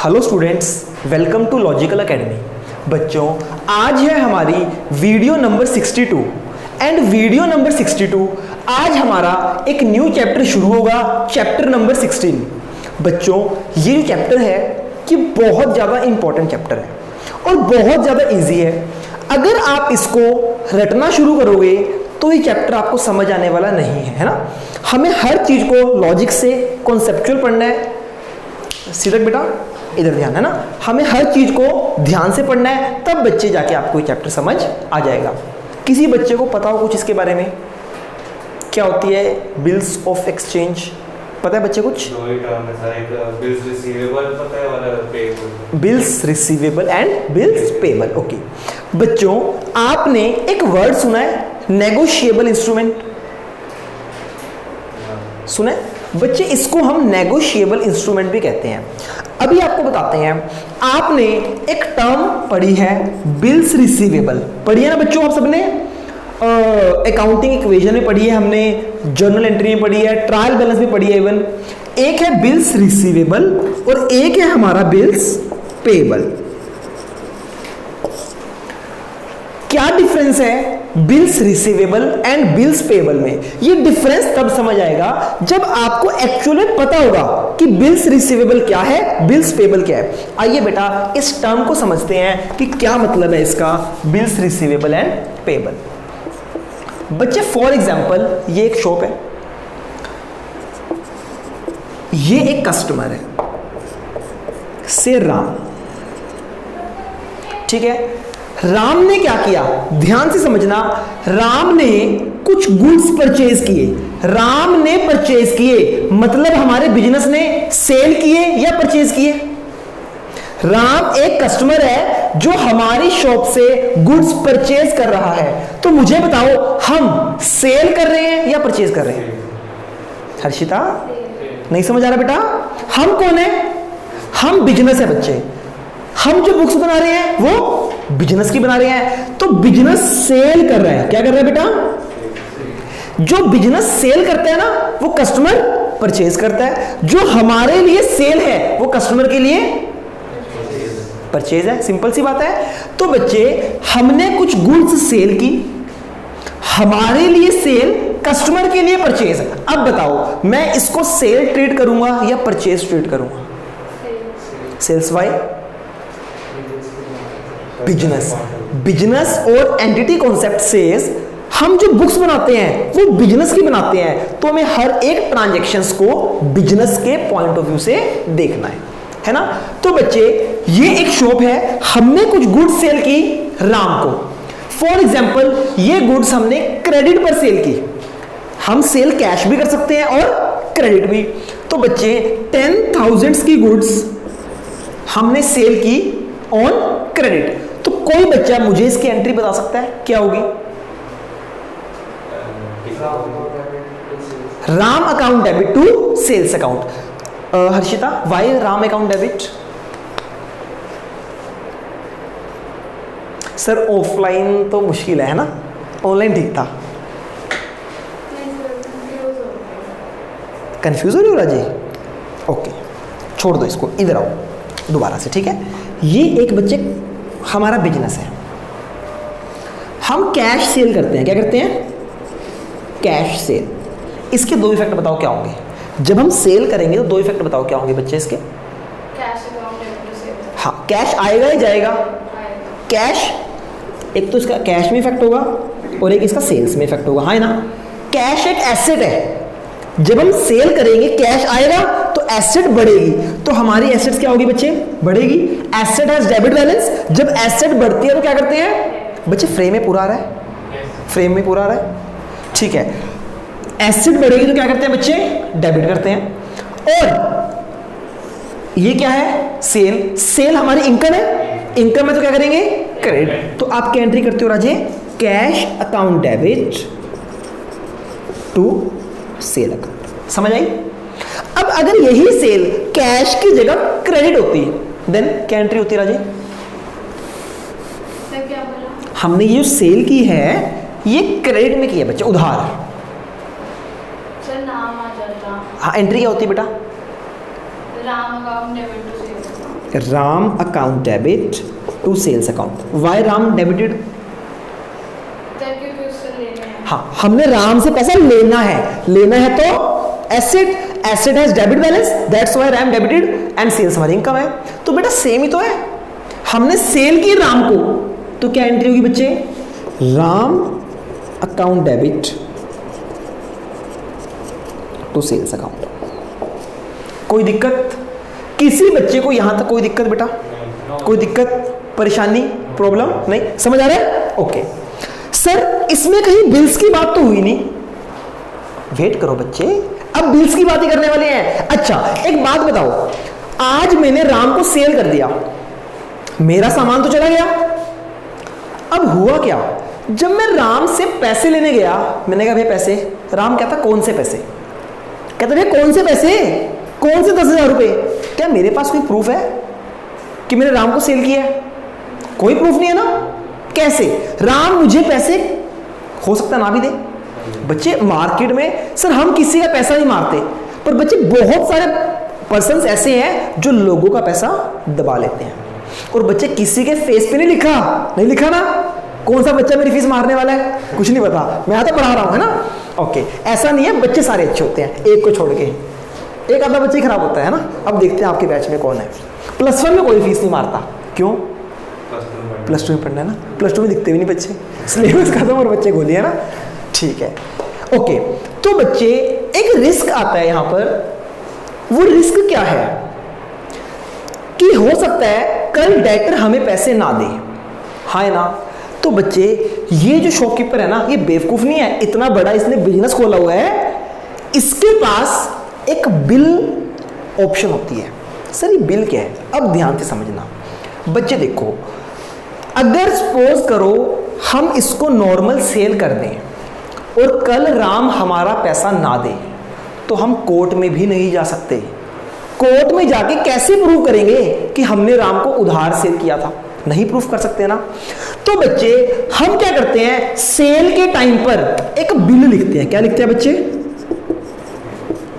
Hello students, welcome to logical academy. बच्चों, आज है हमारी video number 62 and video number 62 आज हमारा एक न्यू चैप्टर शुरू होगा, चैप्टर नंबर 16। बच्चों, ये जो चैप्टर है ये बहुत ज़्यादा इंपॉर्टेंट चैप्टर है और बहुत ज़्यादा इजी है। अगर आप इसको रटना शुरू करोगे तो ये चैप्टर आपको समझ आने वाला नहीं है ना। हमें हर चीज़ को लॉजिक से कॉन्सेप्चुअल पढ़ना है। सीधक बेटा इधर ध्यान है ना, हमें हर चीज को ध्यान से पढ़ना है, तब बच्चे जाके आपको ये चैप्टर समझ आ जाएगा। किसी बच्चे को पता हो कुछ इसके बारे में, क्या होती है बिल्स ऑफ एक्सचेंज? पता है बच्चे कुछ? बिल्स रिसीवेबल पता है वाला payable. Bills receivable and bills payable. Okay बच्चों, आपने एक वर्ड सुना है नेगोशिएबल इंस्ट्रूमेंट, सुना है बच्चे? इसको हम नेगोशिएबल इंस्ट्रूमेंट भी कहते हैं। अभी आपको बताते हैं, आपने एक टर्म पढ़ी है बिल्स रिसीवेबल, पढ़ी है ना बच्चों आप सबने? अकाउंटिंग इक्वेशन में पढ़ी है हमने, जर्नल एंट्री में पढ़ी है, ट्रायल बैलेंस में पढ़ी है इवन। एक है बिल्स रिसीवेबल और एक है हमारा बिल्स पेएबल। क्या डिफरेंस है bills receivable and bills payable में? ये डिफरेंस तब समझ आएगा जब आपको एक्चुअली पता होगा कि बिल्स रिसीवेबल क्या है, बिल्स पेएबल क्या है। आइए बेटा इस टर्म को समझते हैं कि क्या मतलब है इसका, बिल्स रिसीवेबल एंड पेएबल। बच्चे फॉर एग्जांपल ये एक शॉप है, ये एक कस्टमर है से राम, ठीक है। राम ने क्या किया, ध्यान से समझना, राम ने कुछ गुड्स परचेज किए, राम ने परचेज किए मतलब हमारे बिजनेस ने सेल किए या परचेज किए। राम एक कस्टमर है जो हमारी शॉप से गुड्स परचेज कर रहा है, तो मुझे बताओ हम सेल कर रहे हैं या परचेज कर रहे हैं? हर्षिता नहीं समझ आ रहा बेटा? हम कौन है? हम बिजनेस है बच्चे। हम जो बुक्स बना रहे हैं वो बिजनेस की बना रहे हैं, तो बिजनेस सेल कर रहा है। क्या कर रहा है बेटा? जो बिजनेस सेल करता है ना वो कस्टमर परचेज करता है, जो हमारे लिए सेल है वो कस्टमर के लिए परचेज है। सिंपल सी बात है। तो बच्चे हमने कुछ गुड्स सेल की, हमारे लिए सेल, कस्टमर के लिए परचेज। अब बताओ मैं इसको सेल ट्रीट करूंगा या परचेज ट्रीट करूंगा? Sales by business. बिजनेस और एंटिटी कॉन्सेप्ट सेज हम जो बुक्स बनाते हैं वो बिजनेस की बनाते हैं, तो हमें हर एक ट्रांजैक्शंस को बिजनेस के पॉइंट ऑफ व्यू से देखना है ना। तो बच्चे ये एक शॉप है, हमने कुछ गुड्स सेल की राम को। फॉर एग्जांपल ये गुड्स हमने क्रेडिट पर सेल की, हम सेल कैश भी कर सकते हैं और क्रेडिट भी। तो बच्चे 10,000 की गुड्स हमने सेल की ऑन क्रेडिट। तो कोई बच्चा मुझे इसकी एंट्री बता सकता है क्या होगी? Ram account debit to sales account. Harshita why Ram account debit? Sir offline तो मुश्किल है ना, ऑनलाइन ठीक था। कंफ्यूज हो रही हो राजी? ओके छोड़ दो इसको, इधर आओ दोबारा से, ठीक है। ये एक बच्चे हमारा बिजनेस है, हम कैश सेल करते हैं। क्या करते हैं? Cash cell. इसके दो इफेक्ट बताओ क्या होंगे? जब हम सेल करेंगे तो दो इफेक्ट बताओ क्या होंगे बच्चे इसके? हाँ, कैश आएगा या जाएगा? कैश, एक तो इसका कैश में इफेक्ट होगा और एक इसका सेल्स में इफेक्ट होगा, हाँ है ना। कैश एक एसेट है, जब हम सेल करेंगे कैश आएगा तो एसेट बढ़ेगी, तो हमारी एसेट्स क्या होगी बच्चे? बढ़ेगी। एसेट हैज डेबिट बैलेंस, जब एसेट बढ़ती है तो क्या करते हैं बच्चे? फ्रेम में पूरा आ रहा है, फ्रेम में पूरा आ रहा है, ठीक है। एसेट बढ़ेगी तो क्या करते हैं बच्चे? डेबिट करते हैं। और ये क्या है? सेल। सेल हमारी इनकम है, इनकम है तो क्या करेंगे? क्रेडिट। तो आप क्या एंट्री करते हो Raje? Cash account debit to sale account. समझ आई? अब अगर यही सेल कैश की जगह क्रेडिट होती देन क्या एंट्री होती राजे? क्या बोला? हमने ये जो सेल की है ये क्रेडिट में की है बच्चे, उधार। सर नाम आ जाता। हाँ, एंट्री क्या होती है बेटा? Ram account debit to sales account. Ram account debit to sales account. Why Ram debited? क्योंकि उससे लेना है। हाँ, हमने राम से पैसा लेना है तो asset, asset has debit balance, that's why Ram debited and sales हमारी इनकम है। तो बेटा सेम ही तो है, हमने सेल की राम को, तो क्या एंट्री होगी बच्चे? Ram account debit to sales account. कोई दिक्कत? किसी बच्चे को यहां तक कोई दिक्कत बेटा? कोई दिक्कत, परेशानी, प्रॉब्लम नहीं? समझ आ रहा है? ओके सर, इसमें कहीं बिल्स की बात तो हुई नहीं। वेट करो बच्चे, अब बिल्स की बात ही करने वाले हैं। अच्छा एक बात बताओ, आज मैंने राम को सेल कर दिया, मेरा सामान तो चला गया। अब हुआ क्या, जब मैं राम से पैसे लेने गया, मैंने कहा भैया पैसे, राम कहता कौन से पैसे? कहता भैया कौन से पैसे? कौन से 10,000 रुपए? क्या मेरे पास कोई प्रूफ है कि मैंने राम को सेल किया है? कोई प्रूफ नहीं है ना। कैसे राम मुझे पैसे, हो सकता ना भी दे। बच्चे मार्केट में सर हम किसी का पैसा नहीं मारते, पर बच्चे बहुत सारे पर्सन्स ऐसे हैं जो लोगों का पैसा दबा लेते हैं। और बच्चे किसी के फेस पे नहीं लिखा ना कौन सा बच्चा मेरी फीस मारने वाला है, कुछ नहीं पता, मैं तो पढ़ा रहा हूं, है ना। ओके, ऐसा नहीं है, बच्चे सारे अच्छे होते हैं, एक को छोड़ के एक आधा बच्चे खराब होता है ना। अब देखते हैं आपके बैच में कौन है। +1 में कोई फीस नहीं मारता, क्यों? +2 में पढ़ना है ना, +2 में दिखते भी नहीं बच्चे, सिलेबस खत्म और बच्चे गोली, है ना। ठीक है, ओके। तो बच्चे एक रिस्क आता है यहां पर। वो रिस्क क्या है कि हो सकता है कल डेटर हमें पैसे ना दे, हाँ है ना। तो बच्चे ये जो शॉपकीपर है ना, ये बेवकूफ नहीं है, इतना बड़ा इसने बिजनेस खोला हुआ है, इसके पास एक बिल ऑप्शन होती है। सर ये बिल क्या है? अब ध्यान से समझना बच्चे, देखो अगर सपोज करो हम इसको नॉर्मल सेल कर दें और कल राम हमारा पैसा ना दे, तो हम कोर्ट में भी नहीं जा सकते। कोर्ट में जाके कैसे प्रूव करेंगे कि हमने राम को उधार सेल किया था? नहीं प्रूफ कर सकते ना। तो बच्चे हम क्या करते हैं, सेल के टाइम पर एक बिल लिखते हैं। क्या लिखते हैं बच्चे?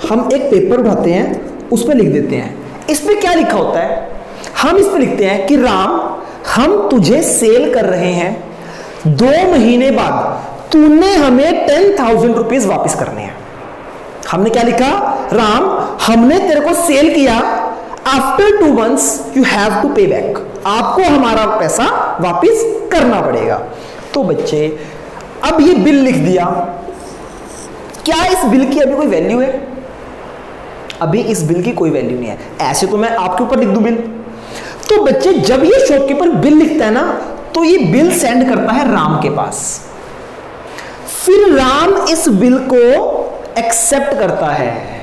हम एक पेपर उठाते हैं, उस पर लिख देते हैं। इस पे क्या लिखा होता है? हम इस पे लिखते हैं कि राम हम तुझे सेल कर रहे हैं, 2 महीने बाद तूने हमें 10,000 रुपीज वापिस करने हैं। हमने क्या लिखा? राम हमने तेरे को सेल किया, after 2 months you have to pay back, आपको हमारा पैसा वापिस करना पड़ेगा। तो बच्चे अब ये बिल लिख दिया, क्या इस बिल की अभी कोई वैल्यू है? अभी इस बिल की कोई वैल्यू नहीं है। ऐसे तो मैं आपके ऊपर लिख दूं बिल। तो बच्चे जब ये शॉपकीपर बिल लिखता है ना, तो ये बिल सेंड करता है राम के पास, फिर राम इस बिल को एक्सेप्ट करता है।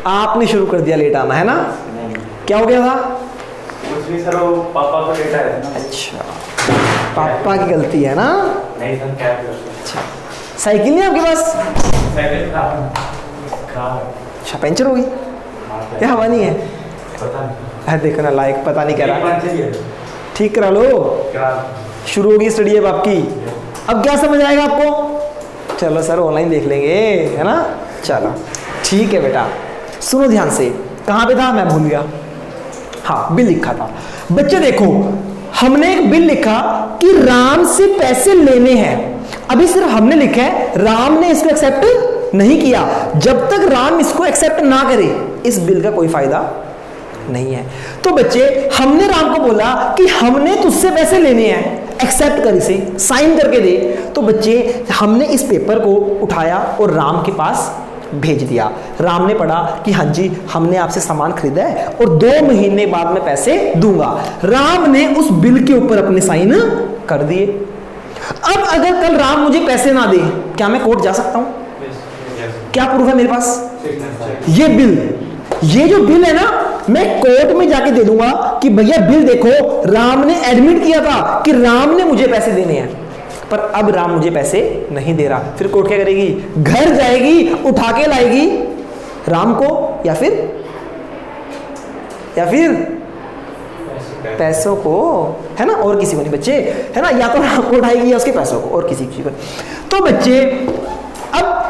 आपने शुरू कर दिया लेट आना, है ना। क्या हो गया था? कुछ नहीं सर, वो पापा को लेटा है ना। अच्छा, पापा की गलती है ना। नहीं सर, क्या अच्छा, साइकिल नहीं आपके पास? साइकिल खराब। अच्छा, पंचर हो गई या हवा नहीं है? पता नहीं। देखो ना, लाइक पता नहीं कह रहा, चाहिए ठीक करा लो। शुरू होगी स्टडी अब आपकी। अब क्या समझ आएगा आपको? चलो सर ऑनलाइन देख लेंगे, है ना। चलो ठीक है बेटा, सुनो ध्यान से। कहाँ पे था मैं भूल गया। हाँ, बिल लिखा था। बच्चे देखो, हमने एक बिल लिखा कि राम से पैसे लेने हैं। अभी सिर्फ हमने लिखा है, राम ने इसको एक्सेप्ट नहीं किया। जब तक राम इसको एक्सेप्ट ना करे, इस बिल का कोई फायदा नहीं है। तो बच्चे हमने राम को बोला कि हमने तुझसे पैसे लेने हैं, एक्सेप्ट कर, इसे साइन करके दे। तो बच्चे हमने इस पेपर को उठाया और राम के पास भेज दिया। राम ने पढ़ा कि हाँ जी हमने आपसे सामान खरीदा है और 2 महीने बाद मैं पैसे दूंगा। राम ने उस बिल के ऊपर अपने साइन कर दिए। अब अगर कल राम मुझे पैसे ना दे, क्या मैं कोर्ट जा सकता हूं? क्या प्रूफ है मेरे पास? ये बिल, ये जो बिल है ना, मैं कोर्ट में जाके दे दूंगा कि भैया बिल देखो, राम ने एडमिट किया था कि राम ने मुझे पैसे देने हैं, पर अब राम मुझे पैसे नहीं दे रहा। फिर कोर्ट क्या करेगी? घर जाएगी, उठा के लाएगी राम को, या फिर पैसों को, है ना, और किसी को नहीं बच्चे, है ना। या तो राम को उठाएगी या उसके पैसों को, और किसी को। तो बच्चे अब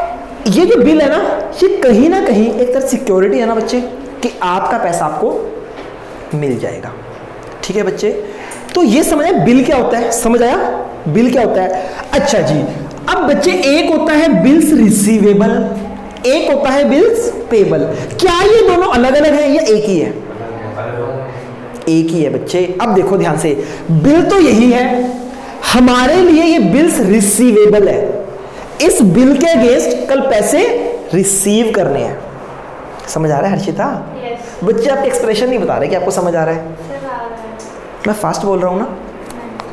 ये जो बिल है ना, ये कहीं ना कहीं एक तरह सिक्योरिटी है ना बच्चे, कि आपका पैसा आपको मिल जाएगा। ठीक है बच्चे, तो ये समझ आया बिल क्या होता है, समझ आया बिल क्या होता है। अच्छा जी, अब बच्चे एक होता है बिल्स रिसीवेबल, एक होता है बिल्स पेबल। क्या ये दोनों अलग अलग हैं या एक ही है? एक ही है बच्चे। अब देखो ध्यान से, बिल तो यही है, हमारे लिए ये बिल्स रिसीवेबल है, इस बिल के अगेंस्ट कल पैसे रिसीव करने हैं। समझ आ रहा है हर्षिता? यस बच्चे आपके एक्सप्रेशन नहीं बता रहे कि आपको समझ आ रहा है। सर आ रहा है। मैं फास्ट बोल रहा हूँ ना?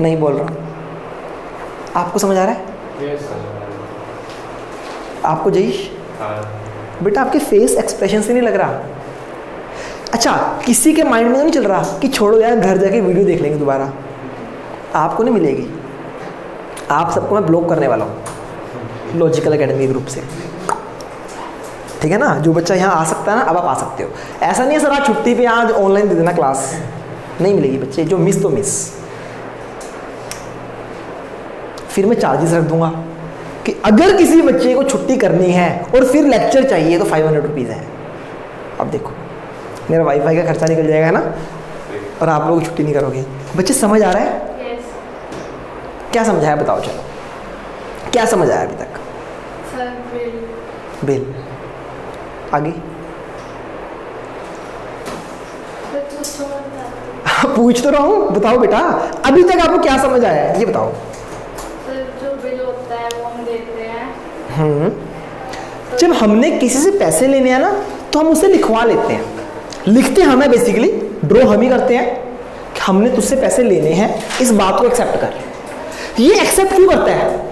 नहीं बोल रहा हूँ। आपको समझ आ रहा है? आपको जयेश? बेटा आपके फेस एक्सप्रेशन से नहीं लग रहा। अच्छा, किसी के माइंड में नहीं चल रहा कि छोड़ो यार घर जाके वीडियो देख लेंगे दोबारा? आपको नहीं मिलेगी, आप सबको मैं ब्लॉक करने वाला हूँ लॉजिकल एकेडमी ग्रुप से, ठीक है ना? जो बच्चा यहाँ आ सकता है ना, अब आप आ सकते हो। ऐसा नहीं है सर आज छुट्टी पे आज ऑनलाइन दे देना क्लास, नहीं मिलेगी बच्चे, जो मिस तो मिस। फिर मैं चार्जेस रख दूंगा कि अगर किसी बच्चे को छुट्टी करनी है और फिर लेक्चर चाहिए तो 500 रुपीज़ है। अब देखो मेरा वाईफाई का खर्चा निकल जाएगा ना, और आप लोग छुट्टी नहीं करोगे। बच्चे समझ आ रहा है? यस क्या समझाया बताओ, चलो क्या समझ आया अभी तक? सर बिल बिल, आगे सर कुछ समझ पूछ तो रहा हूँ, बताओ बेटा अभी तक आपको क्या समझ आया है ये बताओ। सर जो बिल होता है वो हम देते हैं। जब हमने किसी से पैसे लेने हैं ना तो हम उसे लिखवा लेते हैं, लिखते हमें बेसिकली ड्रॉ हम ही करते हैं कि हमने तुझसे पैसे लेने हैं, इस बात को एक्सेप्ट कर। ये एक्सेप्ट क्यों करता है?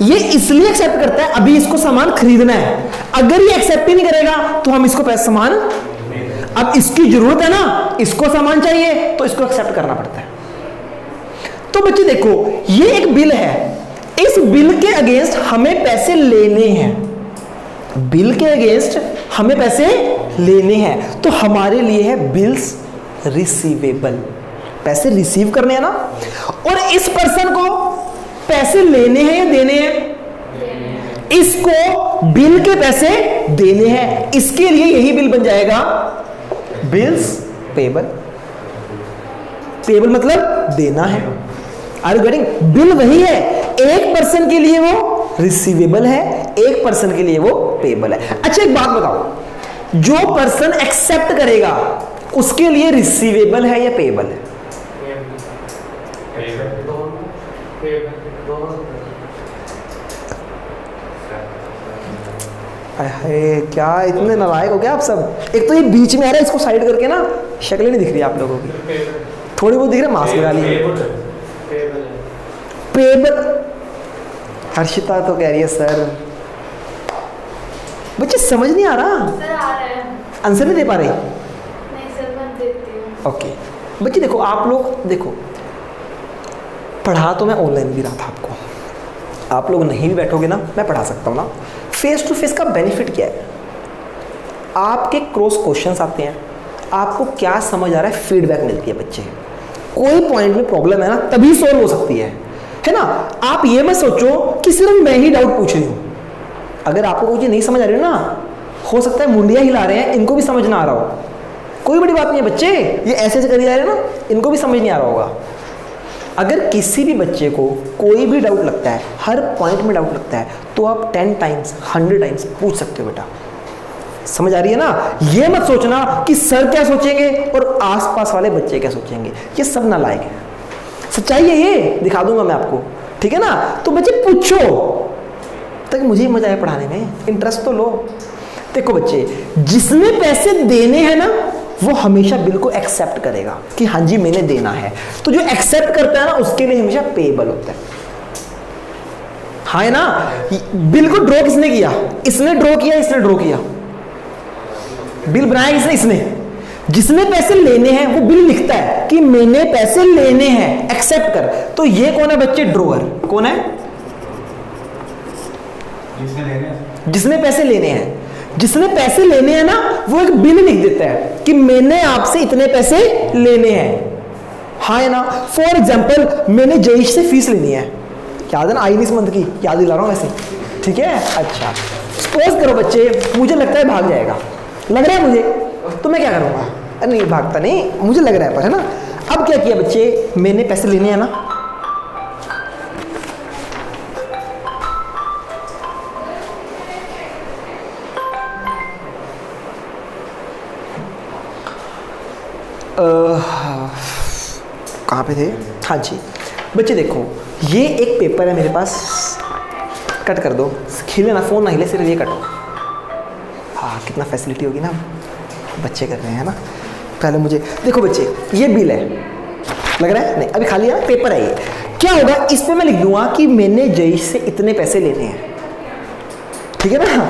ये इसलिए एक्सेप्ट करता है अभी इसको सामान खरीदना है, अगर ये एक्सेप्ट ही नहीं करेगा तो हम इसको पैसे सामान, अब इसकी जरूरत है ना, इसको सामान चाहिए तो इसको एक्सेप्ट करना पड़ता है। तो बच्चे देखो ये एक बिल है, इस बिल के अगेंस्ट हमें पैसे लेने हैं, बिल के अगेंस्ट हमें पैसे लेने हैं, तो हमारे लिए है बिल्स रिसीवेबल, पैसे रिसीव करने हैं ना। और इस पर्सन को पैसे लेने हैं या देने हैं? इसको बिल के पैसे देने हैं, इसके लिए यही बिल बन जाएगा बिल्स पेबल। पेबल मतलब देना है। Are you getting? बिल वही है, एक पर्सन के लिए वो रिसीवेबल है, एक पर्सन के लिए वो पेबल है। अच्छा एक बात बताओ, जो पर्सन एक्सेप्ट करेगा उसके लिए रिसीवेबल है या पेबल है? अरे क्या इतने नालायक हो गया आप सब। एक तो ये बीच में आ रहा है, इसको साइड करके ना शक्लें नहीं दिख रही आप लोगों की, थोड़ी बहुत दिख रही है, मास्क लगा ली। पेबल, हर्षिता तो कह रही है सर। बच्चे समझ नहीं आ रहा, सर आ रहा है। आंसर नहीं दे पा रहे। नहीं सर मैं देती हूँ। ओके बच्चे देखो, आप लोग देखो, पढ़ा तो मैं ऑनलाइन भी रहा था आपको, आप लोग नहीं भी बैठोगे ना मैं पढ़ा सकता हूँ ना। फेस टू फेस का बेनिफिट क्या है? आपके क्रॉस क्वेश्चंस आते हैं, आपको क्या समझ आ रहा है फीडबैक मिलती है बच्चे, कोई पॉइंट में प्रॉब्लम है ना तभी सॉल्व हो सकती है ना। आप ये मत सोचो कि सिर्फ मैं ही डाउट पूछ रही हूँ, अगर आपको कोई चीज़ नहीं समझ आ रही हो ना, हो सकता है मुंडिया हिला रहे हैं, इनको भी समझ ना आ रहा हो, कोई बड़ी बात नहीं है बच्चे, ये ऐसे ऐसे करी जा रहे हैं ना, इनको भी समझ नहीं आ रहा होगा। अगर किसी भी बच्चे को कोई भी डाउट लगता है, हर पॉइंट में डाउट लगता है, तो आप 10 टाइम्स 100 टाइम्स पूछ सकते हो बेटा। समझ आ रही है ना? ये मत सोचना कि सर क्या सोचेंगे और आसपास वाले बच्चे क्या सोचेंगे, ये सब नालायक है। सच्चाई है, ये दिखा दूंगा मैं आपको, ठीक है ना? तो बच्चे पूछो ताकि मुझे मजा आए पढ़ाने में, इंटरेस्ट तो लो। देखो बच्चे, जिसने पैसे देने हैं ना वो हमेशा बिल को एक्सेप्ट करेगा कि हाँ जी मैंने देना है, तो जो एक्सेप्ट करता है ना उसके लिए हमेशा पेबल होता है। हाँ है ना? बिल को ड्रॉ किसने किया? इसने ड्रॉ किया, इसने ड्रॉ किया। बिल बनाया किसने? इसने। जिसने पैसे लेने हैं वो बिल लिखता है कि मैंने पैसे लेने हैं, एक्सेप्ट कर। तो ये कौन है बच्चे? ड्रॉअर। कौन है? जिसने पैसे लेने हैं। जिसने पैसे लेने हैं ना वो एक बिल लिख देता है कि मैंने आपसे इतने पैसे लेने हैं। हाँ है ना? फॉर एग्जाम्पल मैंने जयेश से फीस लेनी है, याद है ना? आई इस मंथ की, याद दिला रहा हूँ वैसे, ठीक है? अच्छा सपोज करो बच्चे, मुझे लगता है भाग जाएगा, लग रहा है मुझे, तो मैं क्या करूँगा? नहीं भागता नहीं, मुझे लग रहा है पर, है ना? अब क्या किया बच्चे, मैंने पैसे लेने हैं ना, कहाँ पे थे, हाँ जी बच्चे देखो, ये एक पेपर है मेरे पास, कट कर दो, खिले ना, फ़ोन ना हिले, सिर्फ ये कटो। हाँ कितना फैसिलिटी होगी ना, बच्चे कर रहे हैं ना। पहले मुझे देखो बच्चे, ये बिल है, लग रहा है नहीं, अभी खाली है, पेपर है ये। क्या होगा, इस पर मैं लिख दूंगा कि मैंने जयेश से इतने पैसे लेने हैं, ठीक है ना।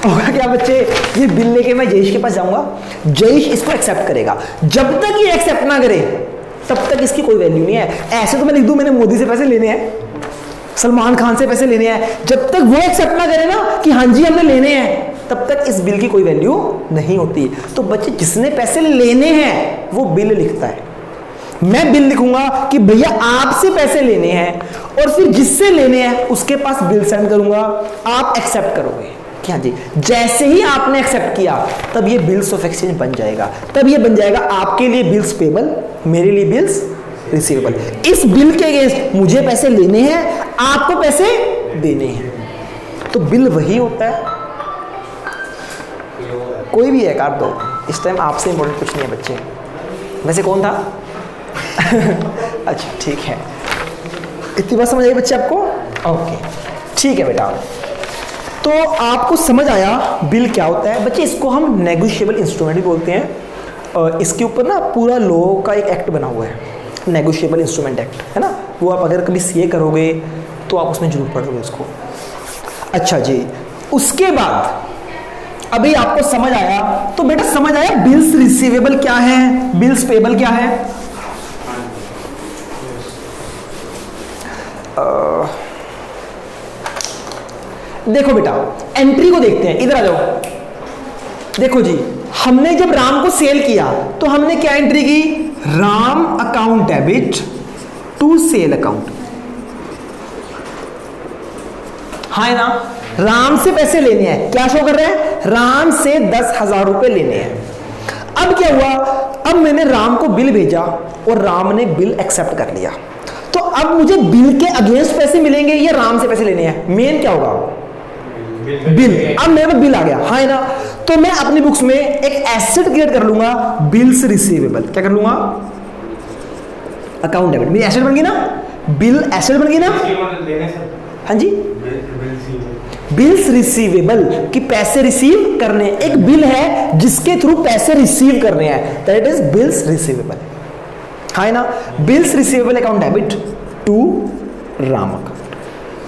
होगा क्या बच्चे, ये बिल लेके मैं जयेश के पास जाऊंगा, जयेश इसको एक्सेप्ट करेगा। जब तक ये एक्सेप्ट ना करे तब तक इसकी कोई वैल्यू नहीं है। ऐसे तो मैं लिख दूं मैंने मोदी से पैसे लेने हैं, सलमान खान से पैसे लेने हैं, जब तक वो एक्सेप्ट ना करे ना कि हाँ जी हमने लेने हैं, तब तक इस बिल की कोई वैल्यू नहीं होती। तो बच्चे जिसने पैसे लेने हैं वो बिल लिखता है। मैं बिल लिखूंगा कि भैया आपसे पैसे लेने हैं, और फिर जिससे लेने हैं उसके पास बिल सेंड करूंगा, आप एक्सेप्ट करोगे कि हाँ जी। जैसे ही आपने एक्सेप्ट किया तब ये बिल्स ऑफ एक्सचेंज बन जाएगा, तब ये बन जाएगा आपके लिए बिल्स पेबल, मेरे लिए बिल्स रिसीवेबल। इस बिल के अगेंस्ट मुझे पैसे लेने हैं, आपको पैसे देने हैं, तो बिल वही होता है। कोई भी है काट दो, इस टाइम आपसे इंपॉर्टेंट कुछ नहीं है बच्चे। वैसे कौन था अच्छा ठीक है, इतनी बात समझ आई बच्चे आपको, ओके ठीक है बेटा। तो आपको समझ आया बिल क्या होता है बच्चे। इसको हम नेगोशिएबल इंस्ट्रूमेंट भी बोलते हैं। इसके ऊपर ना पूरा लॉ का एक एक्ट बना हुआ है, नेगोशिएबल इंस्ट्रूमेंट एक्ट, है ना। वो आप अगर कभी सीए करोगे तो आप उसमें जरूर पढ़ोगे उसको। अच्छा जी, उसके बाद अभी आपको समझ आया, तो बेटा समझ आया बिल्स रिसीवेबल क्या है, बिल्स पेबल क्या है। देखो बेटा एंट्री को देखते हैं, इधर आ जाओ। देखो जी, हमने जब राम को सेल किया तो हमने क्या एंट्री की, Ram account debit to sale account, हाँ है ना। राम से पैसे लेने हैं, क्या शो कर रहे हैं, राम से 10,000 रुपए लेने हैं। अब क्या हुआ, अब मैंने राम को बिल भेजा और राम ने बिल एक्सेप्ट कर लिया, तो अब मुझे बिल के अगेंस्ट पैसे मिलेंगे या राम से पैसे लेने हैं, मेन क्या होगा, बिल। अब मेरे पास बिल आ गया, हाँ है ना। तो मैं अपनी बुक्स में एक एसेट क्रिएट कर लूंगा, बिल्स रिसीवेबल। क्या कर लूंगा, अकाउंट डेबिट, मेरी एसेट बन गई ना, बिल एसेट बन गई ना, हाँ जी। बिल्स रिसीवेबल कि पैसे रिसीव करने, एक बिल है जिसके थ्रू पैसे रिसीव करने हैं, दैट इज बिल्स रिसीवेबल, हाँ है ना। Bills receivable account debit to Ram account.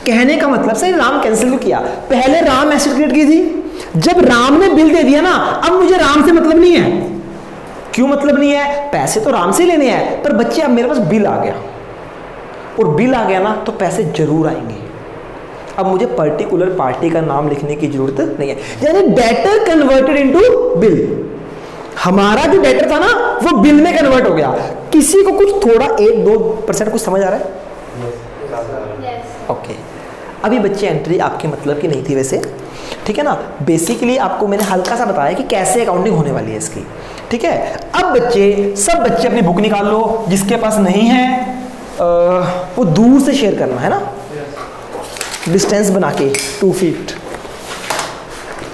कहने का मतलब सही, राम कैंसिल क्यों किया, पहले राम एसेट क्रिएट की थी, जब राम ने बिल दे दिया ना, अब मुझे राम से मतलब नहीं है। क्यों मतलब नहीं है, पैसे तो राम से लेने हैं, पर बच्चे अब मेरे पास बिल आ गया, और बिल आ गया ना तो पैसे जरूर आएंगे। अब मुझे पर्टिकुलर पार्टी का नाम लिखने की जरूरत नहीं है, यानी डेटर कन्वर्टेड इनटू बिल। हमारा जो डेटर था ना वो बिल में कन्वर्ट हो गया। किसी को कुछ थोड़ा 1-2% कुछ समझ आ रहा है, ओके। अभी बच्चे एंट्री आपके मतलब की नहीं थी वैसे, ठीक है ना। बेसिकली आपको मैंने हल्का सा बताया कि कैसे अकाउंटिंग होने वाली है इसकी, ठीक है। अब बच्चे, सब बच्चे अपनी बुक निकाल लो, जिसके पास नहीं है वो दूर से शेयर करना है ना, डिस्टेंस बना के 2 फीट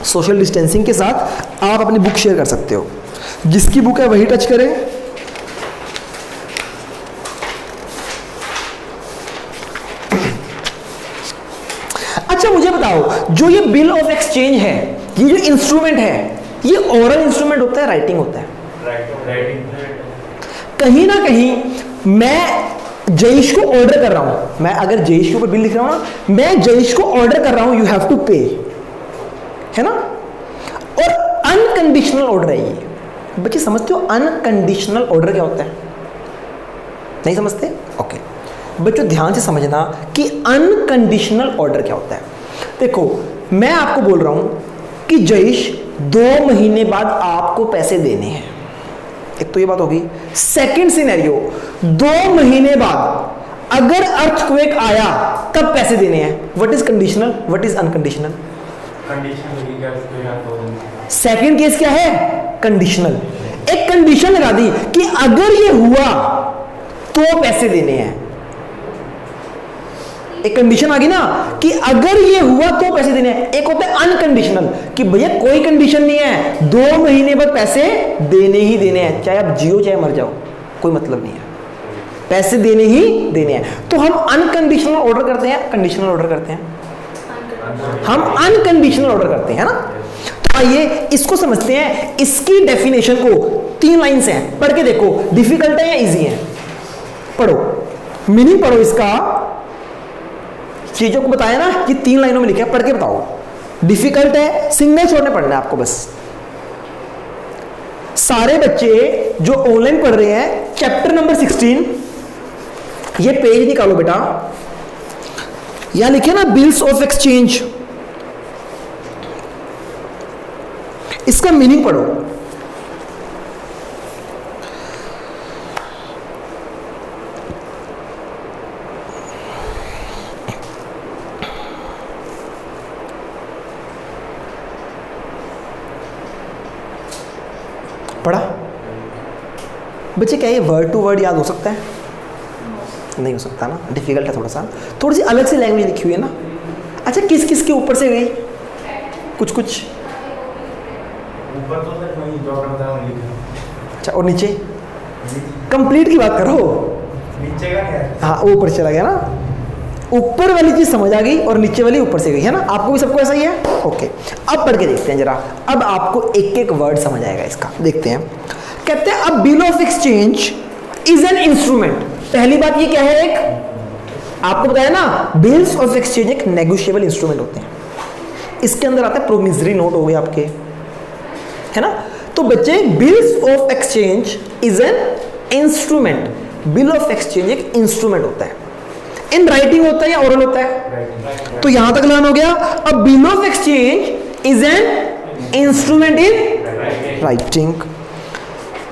सोशल डिस्टेंसिंग के साथ आप अपनी बुक शेयर कर सकते हो। जिसकी बुक है वही टच करें। अच्छा मुझे बताओ, जो ये बिल ऑफ एक्सचेंज है, ये जो इंस्ट्रूमेंट है, ये ओरल इंस्ट्रूमेंट होता है, राइटिंग होता है, कहीं ना कहीं मैं जयेश को ऑर्डर कर रहा हूं, मैं अगर जयेश के ऊपर बिल लिख रहा हूं ना, मैं जयेश को ऑर्डर कर रहा हूं, यू हैव टू पे, है ना। और अनकंडीशनल ऑर्डर है ये। बच्चे समझते हो अनकंडीशनल ऑर्डर क्या होता है, नहीं समझते, ओके। बच्चों ध्यान से समझना कि अनकंडीशनल ऑर्डर क्या होता है। देखो मैं आपको बोल रहा हूं कि जयेश 2 महीने बाद आपको पैसे देने हैं, एक तो ये बात होगी। सेकंड सिनेरियो, 2 महीने बाद अगर अर्थक्वेक आया तब पैसे देने हैं। What is conditional, what is unconditional, second case क्या है, कंडीशनल। एक कंडीशन लगा दी कि अगर ये हुआ तो पैसे देने हैं। एक कंडीशन आ गई ना कि अगर ये हुआ तो पैसे देने हैं। एक होता है अनकंडीशनल कि भैया कोई कंडीशन नहीं है, 2 महीने बाद पैसे देने ही देने हैं, चाहे आप जियो चाहे मर जाओ, कोई मतलब नहीं है, पैसे देने ही देने हैं। तो हम अनकंडीशनल ऑर्डर करते हैं, कंडीशनल ऑर्डर करते हैं, हम अनकंडीशनल ऑर्डर करते हैं ना। तो आइए इसको समझते हैं। इसकी डेफिनेशन को 3 लाइन से है, पढ़ के देखो, डिफिकल्ट है या इजी है। पढ़ो, मीनिंग पढ़ो इसका, चीजों को बताया ना, ये 3 लाइनों में लिखा है, पढ़ के बताओ। डिफिकल्ट है, सिंगल शॉट में पढ़ना है आपको बस। सारे बच्चे जो ऑनलाइन पढ़ रहे हैं, चैप्टर नंबर 16, ये पेज निकालो बेटा, यहां लिखे ना बिल्स ऑफ एक्सचेंज, इसका मीनिंग पढ़ो। पढ़ा बच्चे? क्या ये वर्ड टू वर्ड याद हो सकता है? नहीं हो सकता ना, डिफिकल्ट है थोड़ी सी अलग सी लैंग्वेज लिखी हुई है ना। अच्छा, किस किस के ऊपर से गई? कुछ ऊपर तो सर वही जो करता है वही। अच्छा, और नीचे? कंप्लीट की बात करो। नीचे का क्या? हाँ, ऊपर चला गया ना, ऊपर वाली चीज समझ आ गई और नीचे वाली ऊपर से गई है ना। आपको भी सबको ऐसा ही है? ओके, अब पढ़ के देखते हैं जरा, अब आपको एक एक वर्ड समझ आएगा इसका। देखते हैं, कहते हैं अब bill of exchange is an instrument. पहली बात ये क्या है, एक आपको बताया ना, बिल्स ऑफ एक्सचेंज एक नेगोशिएबल इंस्ट्रूमेंट होते हैं। इसके अंदर आता है प्रोमिसरी नोट हो गए आपके, है ना। तो बच्चे, bills of exchange is an instrument, bill of exchange एक इंस्ट्रूमेंट होता है। इन राइटिंग होता है या ओरल होता है? तो यहां तक लर्न हो गया। अब bill of exchange is an instrument in writing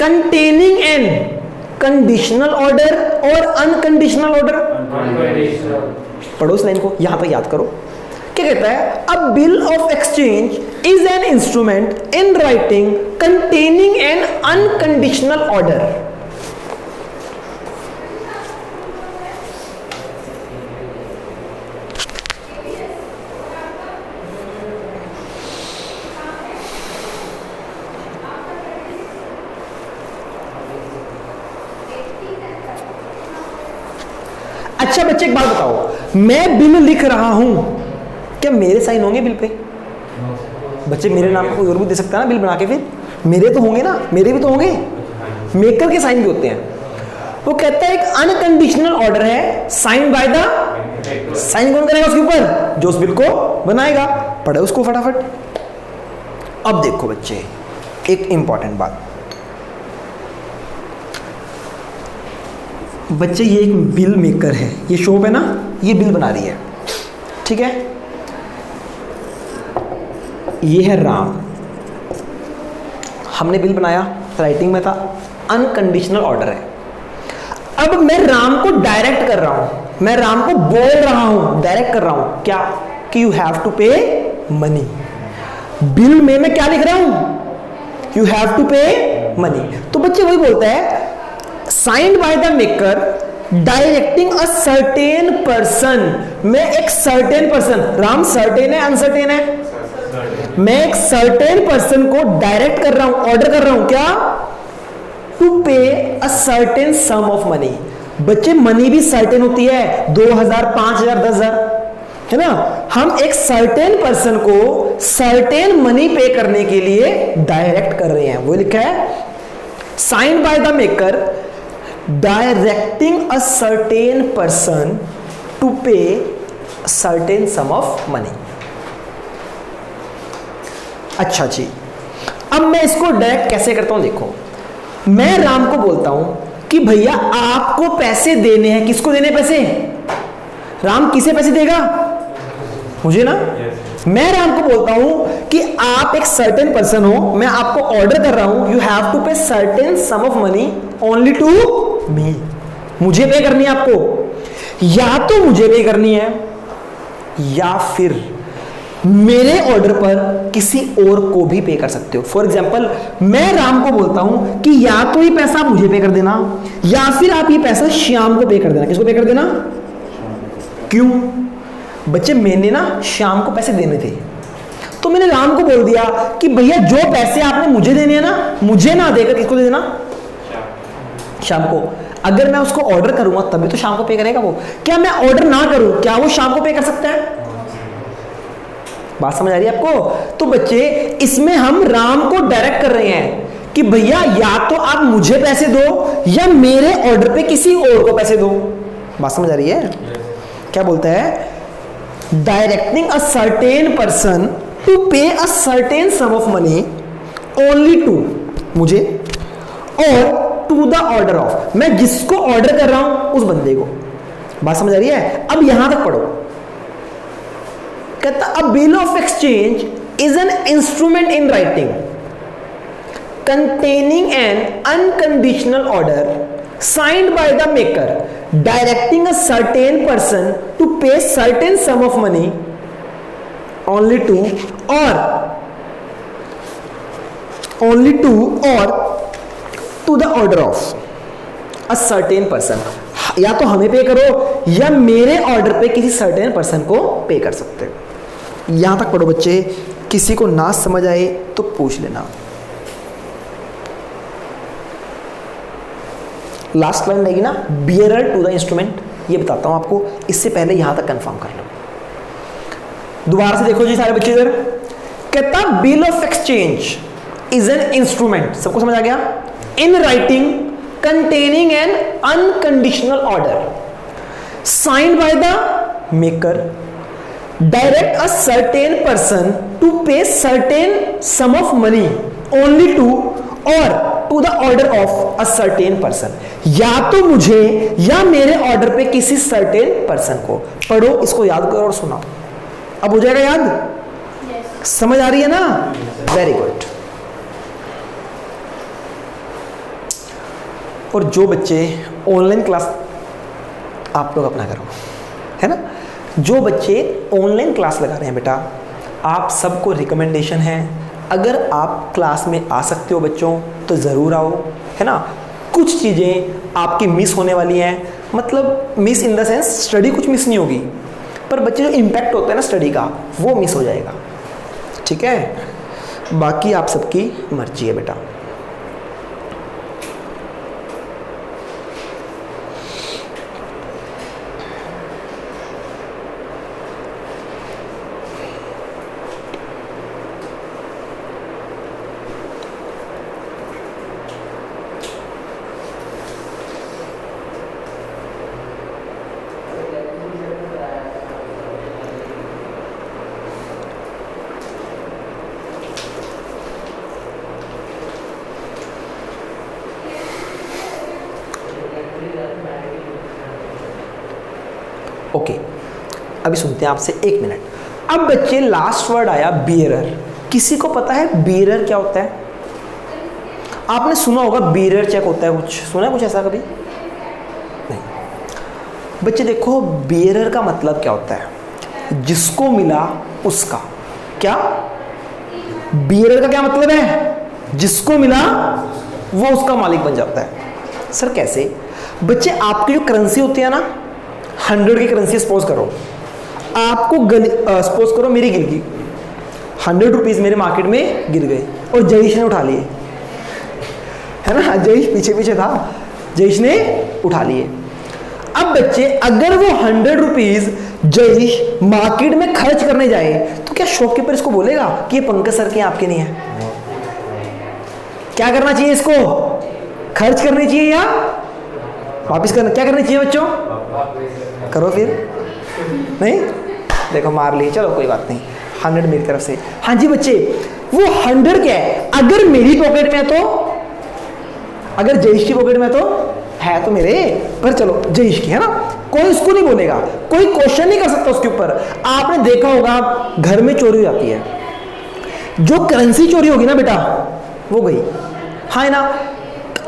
containing N conditional order और अनकंडीशनल ऑर्डर। पढ़ो इस लाइन को, यहां तक याद करो। क्या कहता है? अब bill of exchange is an instrument in writing containing an unconditional order. अच्छा बच्चे, एक बात बताओ, मैं बिल लिख रहा हूं, क्या मेरे साइन होंगे बिल पे? बच्चे, मेरे नाम पे कोई और भी दे सकता है ना बिल बना के, फिर मेरे तो होंगे ना, मेरे भी तो होंगे, मेकर के साइन भी होते हैं। वो कहता है एक अनकंडीशनल ऑर्डर है, साइन बाय द, साइन कौन करेगा उसके ऊपर? जो उस बिल को बनाएगा। पढ़े उसको फटाफट। अब देखो बच्चे, एक इंपॉर्टेंट बात, बच्चे ये एक बिल मेकर है, ये शॉप है ना, ये बिल बना रही है, ठीक है। ये है राम, हमने बिल बनाया, राइटिंग में था, अनकंडीशनल ऑर्डर है। अब मैं राम को डायरेक्ट कर रहा हूं, मैं राम को बोल रहा हूं, डायरेक्ट कर रहा हूं, क्या कि यू हैव टू पे मनी। बिल में मैं क्या लिख रहा हूं? यू हैव टू पे मनी। तो बच्चे वही बोलता है, signed by the maker directing a certain person. मैं एक सर्टेन पर्सन, राम सर्टेन है अनसर्टेन है? मैं एक सर्टेन पर्सन को डायरेक्ट कर रहा हूं, ऑर्डर कर रहा हूं, क्या? To pay a certain sum of money. बच्चे, मनी भी सर्टेन होती है, 2000, 5000, 10000, है ना। हम एक सर्टेन पर्सन को सर्टेन मनी पे करने के लिए डायरेक्ट कर रहे हैं, वो लिखा है signed by the maker directing a certain person to pay certain sum of money. अच्छा जी, अब मैं इसको डायरेक्ट कैसे करता हूं, देखो। मैं राम को बोलता हूं कि भैया आपको पैसे देने हैं। किसको देने पैसे? राम किसे पैसे देगा? मुझे ना। मैं राम को बोलता हूं कि आप एक सर्टेन पर्सन हो, मैं आपको ऑर्डर कर रहा हूं, you have to pay certain sum of money only to me. मुझे पे करनी है आपको, या तो मुझे पे करनी है या फिर मेरे ऑर्डर पर किसी और को भी पे कर सकते हो। फॉर एग्जाम्पल, मैं राम को बोलता हूं कि या तो ये पैसा आप मुझे पे कर देना या फिर आप ये पैसा श्याम को पे कर देना। किसको पे कर देना? क्यों? बच्चे मैंने ना श्याम को पैसे देने थे, तो मैंने राम को बोल दिया कि भैया जो पैसे आपने मुझे देने हैं ना, मुझे ना देकर किसको दे देना? शाम को। अगर मैं उसको ऑर्डर करूंगा तभी तो शाम को पे करेगा वो। क्या मैं ऑर्डर ना करूं, क्या वो शाम को पे कर सकता है? बात समझ आ रही है आपको? तो बच्चे इसमें हम राम को डायरेक्ट कर रहे हैं कि भैया या तो आप मुझे पैसे दो या मेरे ऑर्डर पे किसी और को पैसे दो। बात समझ आ रही है? क्या बोलता है? Directing a certain person to pay a certain sum of money only to, मुझे, or to the order of, मैं जिसको ऑर्डर कर रहा हूं उस बंदे को। बात समझ आ रही है? अब यहां तक पढ़ो। कहता a bill of exchange is an instrument in writing containing an unconditional order signed by the maker directing a certain person to pay certain sum of money only to or to the order of a certain person. या तो हमें पे करो या मेरे order पे किसी certain person को पे कर सकते हो। यहां तक पढ़ो बच्चे, किसी को ना समझ आए तो पूछ लेना। लास्ट लाइन रहेगी ना, बियरर टू द इंस्ट्रूमेंट, ये बताता हूं आपको, इससे पहले यहां तक कंफर्म कर लो। दोबारा से देखो जी सारे बच्चे इधर। कहता bill of exchange is an instrument, सबको समझ आ गया? In writing containing an unconditional order signed by the maker direct a certain person to pay certain sum of money only to or to the order of a certain person। या तो मुझे या मेरे order पे किसी certain person को। पढ़ो, इसको याद करो और सुनाओ। अब हो जाएगा याद? Yes. समझ आ रही है ना? Very good. और जो बच्चे ऑनलाइन क्लास आप लोग अपना करो, है ना, जो बच्चे ऑनलाइन क्लास लगा रहे हैं बेटा, आप सबको रिकमेंडेशन है, अगर आप क्लास में आ सकते हो बच्चों तो ज़रूर आओ, है ना। कुछ चीज़ें आपकी मिस होने वाली हैं, मतलब miss in the sense study कुछ मिस नहीं होगी, पर बच्चे जो इम्पैक्ट होता है ना स्टडी का वो मिस हो जाएगा, ठीक है। बाकी आप सबकी मर्जी है बेटा। ओके, अभी सुनते हैं आपसे 1 मिनट। अब बच्चे लास्ट वर्ड आया बियरर। किसी को पता है बियरर क्या होता है? आपने सुना होगा बियरर चेक होता है, कुछ सुना है कुछ ऐसा कभी? नहीं। बच्चे देखो, बियरर का मतलब क्या होता है? जिसको मिला उसका। क्या बियरर का क्या मतलब है? जिसको मिला वो उसका मालिक बन जाता है। सर कैसे? बच्चे आपकी जो करेंसी होती है ना, 100 की करेंसी सपोज करो, आपको सपोज करो मेरी गिर गई, 100 रुपीज़ मेरे मार्केट में गिर गए और जयेश ने उठा लिए, है ना, जयेश पीछे पीछे था, जयेश ने उठा लिए। अब बच्चे अगर वो 100 रुपीज़ जयेश मार्केट में खर्च करने जाए तो क्या शॉपकीपर इसको बोलेगा कि ये पंकज सर के आपके नहीं है? क्या करना चाहिए? इसको खर्च करनी चाहिए या वापिस करना? क्या करनी चाहिए बच्चों? करो फिर। नहीं, देखो मार लिए, चलो कोई बात नहीं, 100 मेरी तरफ से। हाँ जी बच्चे, वो 100 क्या है? अगर मेरी पॉकेट में तो, अगर जयेश की पॉकेट में तो है तो मेरे, पर चलो जयेश की, है ना, कोई उसको नहीं बोलेगा, कोई क्वेश्चन नहीं कर सकता उसके ऊपर। आपने देखा होगा घर में चोरी हो जाती है, जो करेंसी चोरी होगी ना बेटा वो गई, हाँ है ना।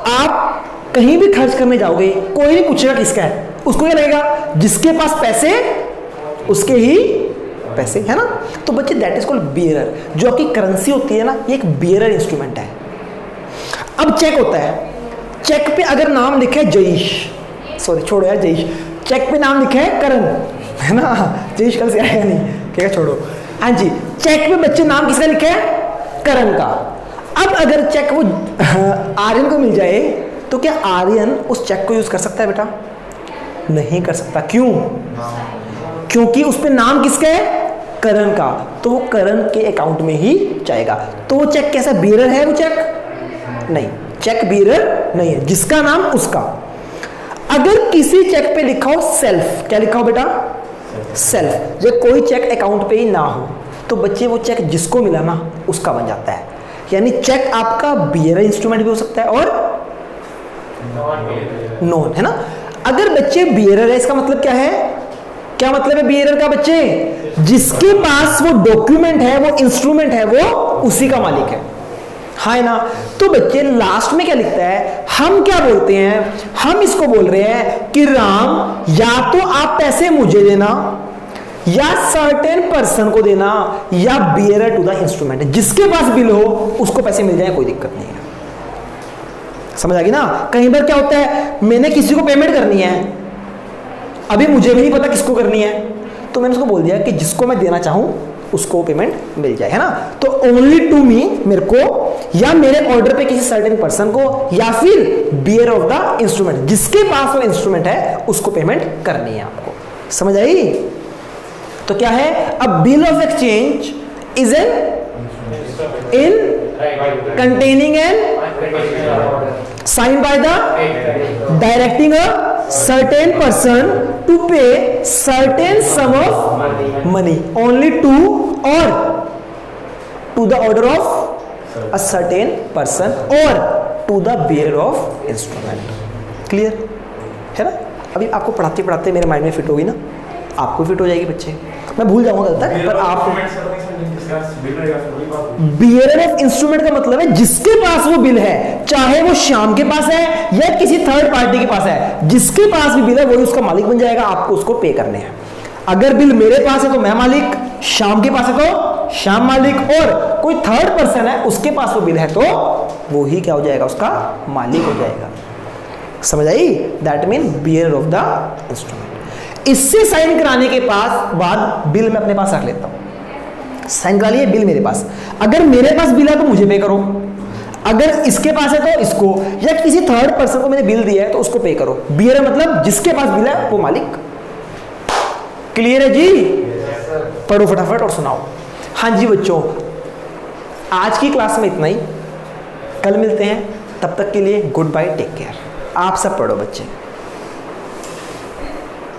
आप कहीं भी खर्च करने जाओगे, कोई नहीं पूछेगा किसका है, उसको क्या लगेगा जिसके पास पैसे उसके ही पैसे, है ना। तो बच्चे दैट इज कॉल्ड बियरर। जो आपकी करेंसी होती है ना, ये एक बियरर इंस्ट्रूमेंट है। अब चेक होता है, चेक पे अगर नाम लिखा है जयेश, सॉरी छोड़ो यार जयेश, चेक पे नाम लिखा है करण, है ना, जयेश कल से आएगा नहीं, ठीक है छोड़ो। हाँ जी, चेक पे बच्चे नाम किसका लिखा है, करण का। अब अगर चेक वो आर्यन को मिल जाए तो क्या आर्यन उस चेक को यूज कर सकता है बेटा? नहीं कर सकता। क्यों? क्योंकि उस पे नाम किसका है, करण का, तो वो करण के अकाउंट में ही जाएगा। तो वो चेक कैसा, बियरर है वो चेक? नहीं, चेक बियरर नहीं है, जिसका नाम उसका। अगर किसी चेक पे लिखा हो सेल्फ, क्या लिखा हो बेटा, सेल्फ, जब कोई चेक अकाउंट पे ही ना हो तो बच्चे वो चेक जिसको मिला ना उसका बन जाता है। यानी चेक आपका बियरर इंस्ट्रूमेंट भी हो सकता है और नॉन, है ना। अगर बच्चे बियरर है, इसका मतलब क्या है, क्या मतलब है बियरर का बच्चे? जिसके पास वो डॉक्यूमेंट है, वो इंस्ट्रूमेंट है, वो उसी का मालिक है, हाँ है ना। तो बच्चे लास्ट में क्या लिखता है, हम क्या बोलते हैं, हम इसको बोल रहे हैं कि राम या तो आप पैसे मुझे देना या सर्टेन पर्सन को देना या बियरर टू द इंस्ट्रूमेंट, जिसके पास बिल हो उसको पैसे मिल जाए, कोई दिक्कत नहीं है। समझ आ गई ना। कई बार क्या होता है, मैंने किसी को पेमेंट करनी है, अभी मुझे भी नहीं पता किसको करनी है, तो मैंने उसको बोल दिया कि जिसको मैं देना चाहूं उसको पेमेंट मिल जाए, है ना। तो ओनली टू मी, मेरे को या मेरे ऑर्डर पे किसी सर्टेन पर्सन को या फिर बियर ऑफ द इंस्ट्रूमेंट, जिसके पास वो इंस्ट्रूमेंट है उसको पेमेंट करनी है आपको। समझ आई? तो क्या है, अ bill of exchange is N in containing and signed by the directing a certain person to pay certain sum of money only to or to the order of a certain person or to the bearer of instrument। Clear है ना। अभी आपको पढ़ाते पढ़ाते मेरे mind में fit होगी ना, आपको फिट हो जाएगी बच्चे। मैं भूल जाऊंगा कल तक, पर आप बियरर ऑफ इंस्ट्रूमेंट का मतलब है जिसके पास वो बिल है, चाहे वो श्याम के पास है या किसी थर्ड पार्टी के पास है, जिसके पास भी बिल है वही उसका मालिक बन जाएगा, आपको उसको पे करने हैं। अगर बिल मेरे पास है तो मैं मालिक, श्याम के पास है तो श्याम मालिक, और कोई थर्ड पर्सन है उसके पास वो बिल है तो वो ही क्या हो जाएगा, उसका मालिक हो जाएगा। समझ आई? That mean bearer of the instrument. इससे साइन कराने के बाद बिल मैं अपने पास रख लेता हूं। साइन करा लिए, बिल मेरे पास, अगर मेरे पास बिल है तो मुझे पे करो, अगर इसके पास है तो इसको, या किसी थर्ड पर्सन को मैंने बिल दिया है तो उसको पे करो। बियर मतलब जिसके पास बिल है वो मालिक। क्लियर है जी? पढ़ो फटाफट और सुनाओ। हाँ जी बच्चों, आज की क्लास में इतना ही, कल मिलते हैं, तब तक के लिए गुड बाय, टेक केयर। आप सब पढ़ो बच्चे।